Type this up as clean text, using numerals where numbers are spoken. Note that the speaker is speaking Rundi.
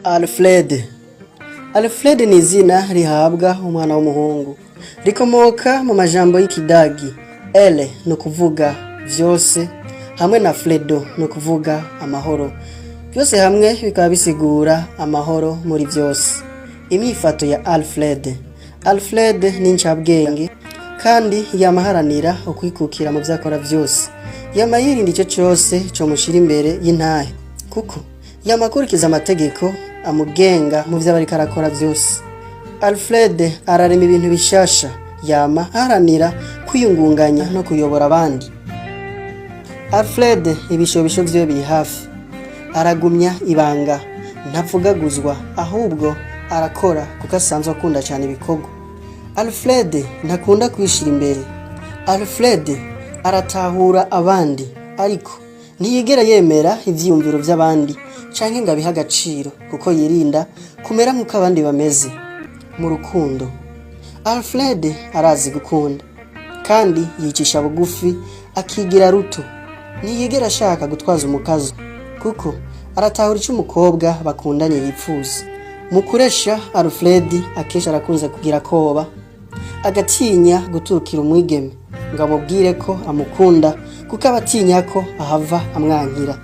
Alfred. Alfred ni izina rihabwa umwana w'umuhungu. Rikomoka mu majambo y'ikidagi. Ele no kuvuga vyose hamwe na Fredo no kuvuga amahoro. Byose hamwe bikaba bisigura amahoro muri byose. Imyifato ya Alfred. Alfred ni incabwenge kandi yamaharanira ukwikukira mu byakora byose. Yamayirinda icyo cyose cyo mushira imbere y'intahe. Kuko yamakurikiza amategeko amugenga mu byo bari karakora byose. Alfred ararema ibintu bishasha, yamaharanira kwiyungunganya no kuyobora abandi. Alfred ibishobisho byo biri hafi. Aragumya ibanga, ntavugaguzwa ahubwo arakora kuko asanzwe akunda cyane ibikorwa. Alfred ntakunda kwishira imbere. Alfred aratahura abandi ariko ntiyigera yemera ivyiyumviro by'abandi canke ngo abiha agaciro kuko yirinda kumera nk'uko abandi bameze. Mu rukundo Alfred arazi gukunda kandi yicisha bugufi akigira ruto. Ntiyigera ashaka gutwaza umukazo kuko aratahura icyo umukobwa bakundanye yipfuza. Mu kuresha Alfred akesha arakunze kugira koba, agatinya guturukira umwigeme ngo amubwire ko amukunda kuko abatinya ko ahava amwankira.